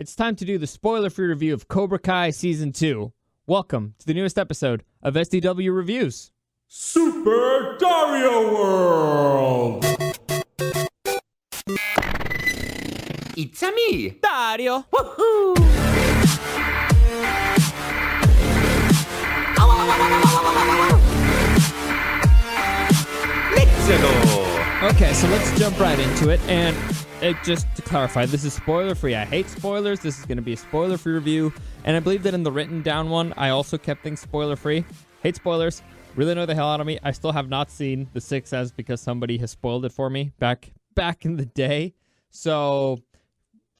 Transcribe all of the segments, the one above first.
It's time to do the spoiler-free review of Cobra Kai Season 2. Welcome to the newest episode of SDW Reviews. Super Dario World! It's a me, Dario! Woohoo! Let's go! Okay, so let's jump right into it, and just to clarify, this is spoiler-free. I hate spoilers. This is going to be a spoiler-free review, and I believe that in the written down one, I also kept things spoiler-free. Hate spoilers. Really annoy the hell out of me. I still have not seen The Sixth Sense because somebody has spoiled it for me back in the day. So,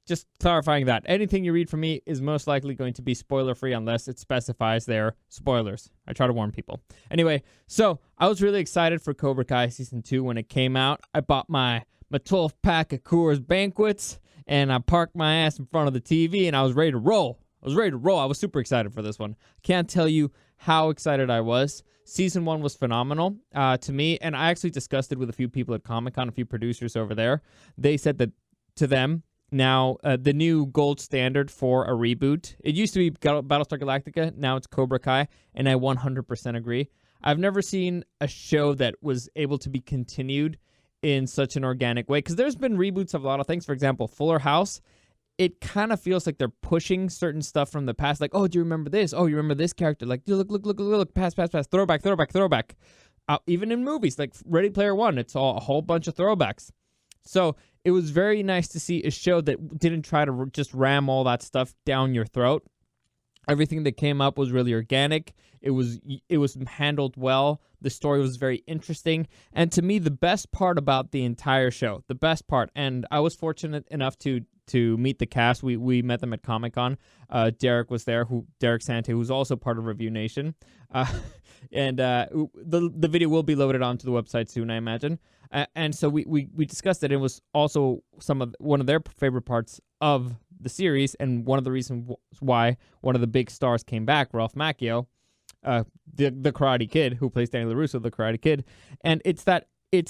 just clarifying that. Anything you read from me is most likely going to be spoiler-free unless it specifies they're spoilers. I try to warn people. Anyway, so I was really excited for Cobra Kai Season 2 when it came out. I bought my 12-pack of Coors Banquets, and I parked my ass in front of the TV, and I was ready to roll. I was super excited for this one. Can't tell you how excited I was. Season 1 was phenomenal to me, and I actually discussed it with a few people at Comic-Con, a few producers over there. They said that to them, now the new gold standard for a reboot, it used to be Battlestar Galactica, now it's Cobra Kai, and I 100% agree. I've never seen a show that was able to be continued in such an organic way, because there's been reboots of a lot of things. For example, Fuller House, it kind of feels like they're pushing certain stuff from the past, like, oh, do you remember this? Oh, you remember this character? Like, look, pass, throwback. Even in movies, like Ready Player One, it's all a whole bunch of throwbacks. So it was very nice to see a show that didn't try to just ram all that stuff down your throat. Everything that came up was really organic. It was handled well. The story was very interesting. And to me, the best part about the entire show, and I was fortunate enough to meet the cast. We met them at Comic-Con. Derek was there, Derek Sante, who's also part of Review Nation. And the video will be loaded onto the website soon, I imagine. And so we discussed it. It was also one of their favorite parts of the series, and one of the reasons why one of the big stars came back, Ralph Macchio, the Karate Kid, who plays Danny LaRusso, the Karate Kid. And it's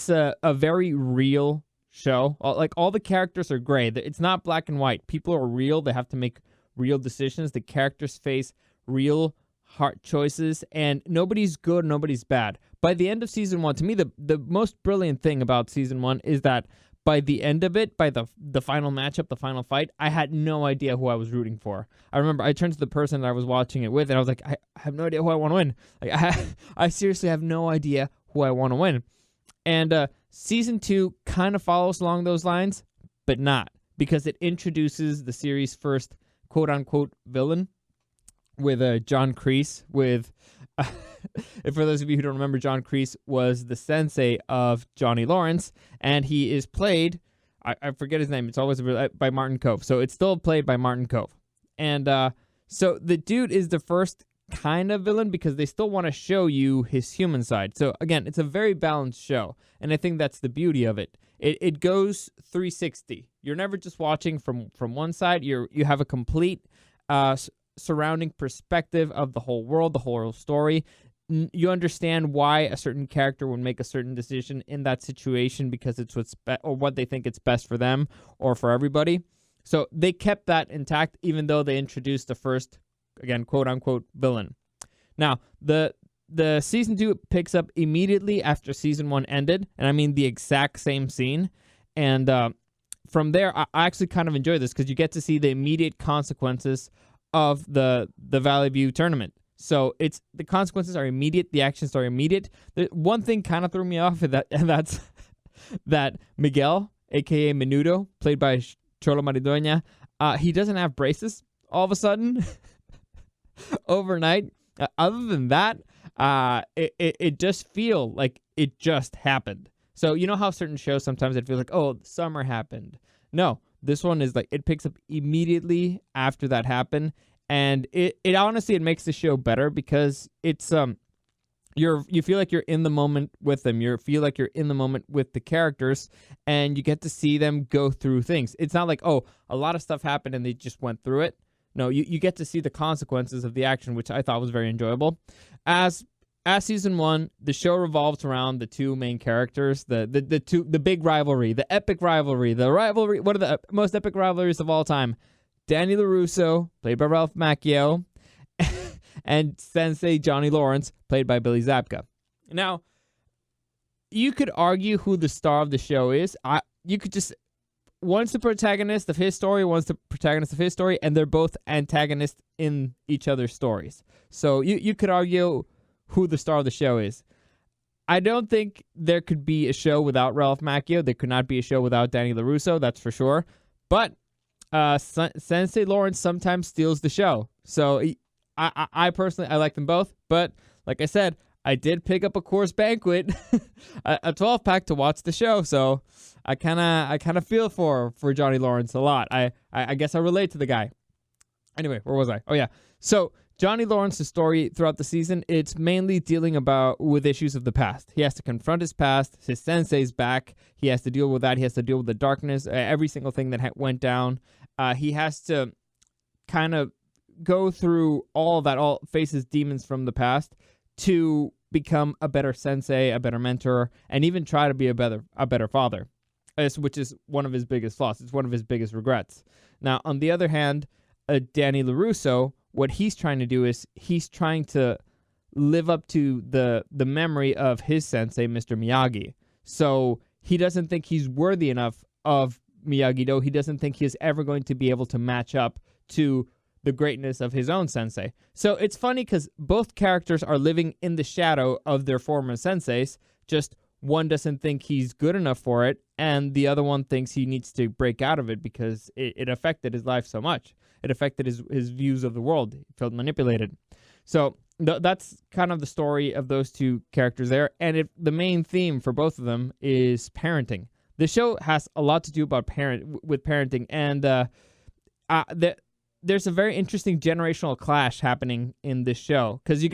a very real show. Like, all the characters are gray. It's not black and white. People are real. They have to make real decisions. The characters face real hard choices, and nobody's good, nobody's bad. By the end of Season 1, to me, the most brilliant thing about Season 1 is that by the end of it, by the final matchup, the final fight, I had no idea who I was rooting for. I remember I turned to the person that I was watching it with, and I was like, I have no idea who I want to win. Like, I seriously have no idea who I want to win. And Season 2 kind of follows along those lines, but not, because it introduces the series' first quote-unquote villain with John Kreese, and for those of you who don't remember, John Kreese was the sensei of Johnny Lawrence, and he is played, I forget his name, it's always by Martin Kove, so it's still played by Martin Kove. And so the dude is the first kind of villain because they still want to show you his human side. So again, it's a very balanced show, and I think that's the beauty of it. It goes 360. You're never just watching from one side. You have a complete surrounding perspective of the whole world, the whole story. You understand why a certain character would make a certain decision in that situation because it's or what they think it's best for them or for everybody. So they kept that intact, even though they introduced the first, again, quote-unquote villain. Now, the Season 2 picks up immediately after Season 1 ended, and I mean the exact same scene. And from there, I actually kind of enjoy this because you get to see the immediate consequences of the Valley View tournament. So the consequences are immediate, the actions are immediate. The one thing kind of threw me off, and that's that Miguel, a.k.a. Menudo, played by Cholo Maridueña, he doesn't have braces all of a sudden overnight. Other than that, it just feel like it just happened. So you know how certain shows sometimes it feels like, oh, summer happened. No, this one is like it picks up immediately after that happened, and it honestly, it makes the show better because it's you feel like you're in the moment with them. You feel like you're in the moment with the characters, and you get to see them go through things. It's not like, oh, a lot of stuff happened and they just went through it. No, you get to see the consequences of the action, which I thought was very enjoyable. As Season 1, the show revolves around the two main characters, the big rivalry, the epic rivalry, one of the most epic rivalries of all time, Danny LaRusso, played by Ralph Macchio, and Sensei Johnny Lawrence, played by Billy Zabka. Now, you could argue who the star of the show is. You could just, one's the protagonist of his story, one's the protagonist of his story, and they're both antagonists in each other's stories. So you could argue who the star of the show is. I don't think there could be a show without Ralph Macchio. There could not be a show without Danny LaRusso, that's for sure. But Sensei Lawrence sometimes steals the show. So I personally, I like them both. But like I said, I did pick up a Coors Banquet, a 12-pack to watch the show. So I kind of feel for Johnny Lawrence a lot. I guess I relate to the guy. Anyway, where was I? Oh yeah. So Johnny Lawrence's story throughout the season, it's mainly dealing with issues of the past. He has to confront his past. His sensei's back. He has to deal with that. He has to deal with the darkness, every single thing that went down. He has to kind of go through all that, faces demons from the past to become a better sensei, a better mentor, and even try to be a better father, which is one of his biggest flaws. It's one of his biggest regrets. Now, on the other hand, Danny LaRusso, what he's trying to do is he's trying to live up to the memory of his sensei, Mr. Miyagi. So he doesn't think he's worthy enough of Miyagi-Do. He doesn't think he is ever going to be able to match up to the greatness of his own sensei. So it's funny because both characters are living in the shadow of their former senseis, just one doesn't think he's good enough for it, and the other one thinks he needs to break out of it because it affected his life so much. It affected his views of the world. He felt manipulated. So that's kind of the story of those two characters there. And the main theme for both of them is parenting. The show has a lot to do about parenting, and there's a very interesting generational clash happening in this show. Because it's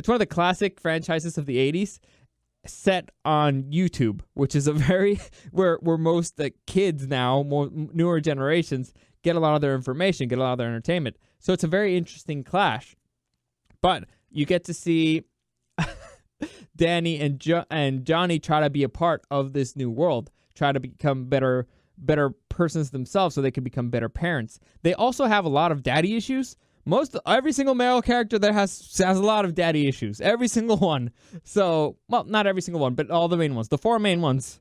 one of the classic franchises of the 80s set on YouTube, which is a very where most kids now, more newer generations, get a lot of their information, get a lot of their entertainment. So it's a very interesting clash. But you get to see Danny and Johnny try to be a part of this new world, try to become better persons themselves so they can become better parents. They also have a lot of daddy issues. Every single male character there has a lot of daddy issues. Every single one. So, well, not every single one, but all the main ones. The four main ones,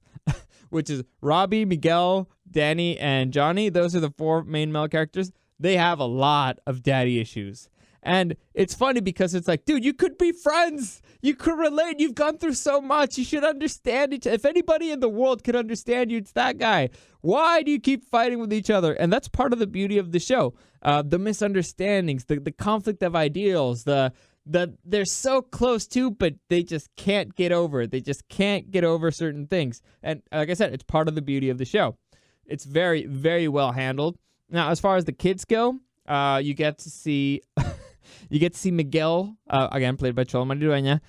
which is Robbie, Miguel, Danny, and Johnny. Those are the four main male characters. They have a lot of daddy issues. And it's funny because it's like, dude, you could be friends. You could relate. You've gone through so much. You should understand each other. If anybody in the world could understand you, it's that guy. Why do you keep fighting with each other? And that's part of the beauty of the show. The misunderstandings, the conflict of ideals, they're so close to, but they just can't get over it. They just can't get over certain things. And like I said, it's part of the beauty of the show. It's very, very well handled. Now, as far as the kids go, you get to see Miguel, again played by Cholo Maridueña,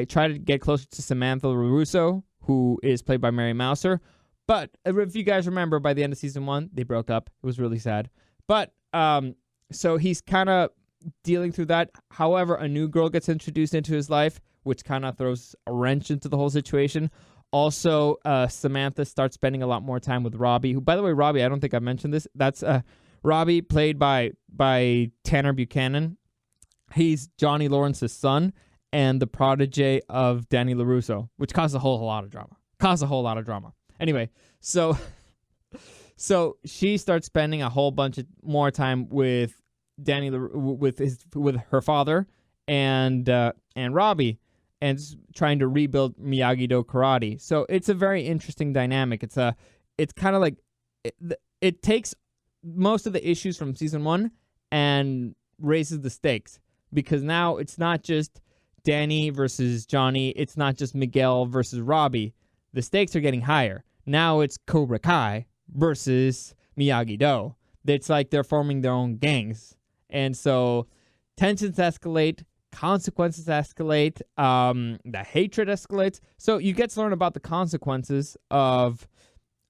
try to get closer to Samantha LaRusso, who is played by Mary Mouser. But if you guys remember, by the end of season 1, they broke up. It was really sad. But so he's kind of dealing through that. However, a new girl gets introduced into his life, which kind of throws a wrench into the whole situation. Also, Samantha starts spending a lot more time with Robbie, who, by the way, Robbie, I don't think I mentioned this. That's Robbie, played by Tanner Buchanan. He's Johnny Lawrence's son and the protege of Danny LaRusso, which caused a whole lot of drama. Anyway, so she starts spending a whole bunch of more time with Danny, with her father and Robbie, and trying to rebuild Miyagi-Do karate. So it's a very interesting dynamic. It's kind of like it takes most of the issues from season 1 and raises the stakes, because now it's not just Danny versus Johnny. It's not just Miguel versus Robbie. The stakes are getting higher. Now it's Cobra Kai versus Miyagi-Do. It's like they're forming their own gangs. And so tensions escalate, consequences escalate, the hatred escalates. So you get to learn about the consequences of,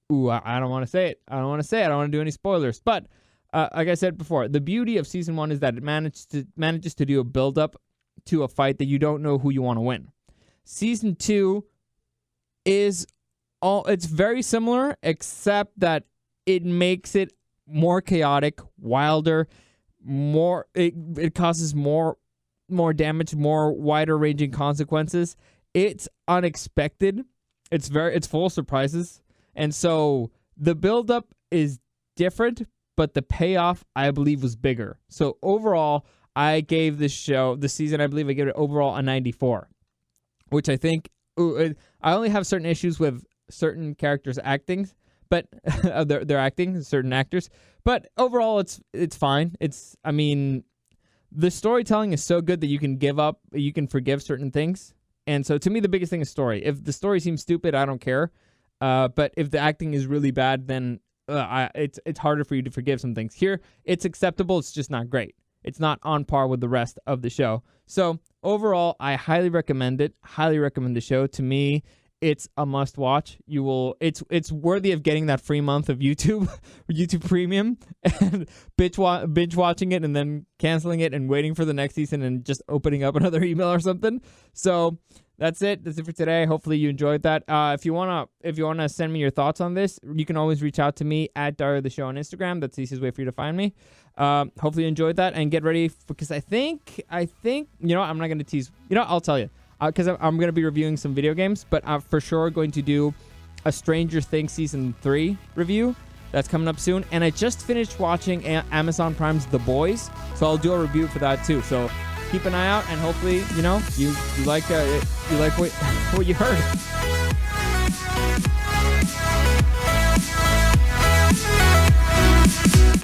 I don't want to say it. I don't want to do any spoilers. But like I said before, the beauty of season 1 is that it manages to do a build-up to a fight that you don't know who you want to win. Season 2 it's very similar, except that it makes it more chaotic, wilder, more it causes more damage, more wider ranging consequences. It's unexpected. It's full of surprises. And so the build-up is different, but the payoff, I believe, was bigger. So overall, I gave this season, I believe I gave it overall a 94, which I think, I only have certain issues with certain characters' acting, but their acting, certain actors. But overall, it's fine. The storytelling is so good that you can forgive certain things. And so to me, the biggest thing is story. If the story seems stupid, I don't care. But if the acting is really bad, then it's harder for you to forgive some things. Here, it's acceptable. It's just not great. It's not on par with the rest of the show. So overall, I highly recommend it. Highly recommend the show. To me, it's a must watch. It's worthy of getting that free month of YouTube Premium and binge watching it and then canceling it and waiting for the next season and just opening up another email or something. So that's it. That's it for today. Hopefully you enjoyed that. If you wanna send me your thoughts on this, you can always reach out to me at Dario the Show on Instagram. That's the easiest way for you to find me. Hopefully you enjoyed that and get ready because I think I'm not gonna tease. I'll tell you. Because I'm going to be reviewing some video games, but I'm for sure going to do a Stranger Things Season 3 review. That's coming up soon. And I just finished watching Amazon Prime's The Boys, so I'll do a review for that too. So keep an eye out, and hopefully, you like what you heard.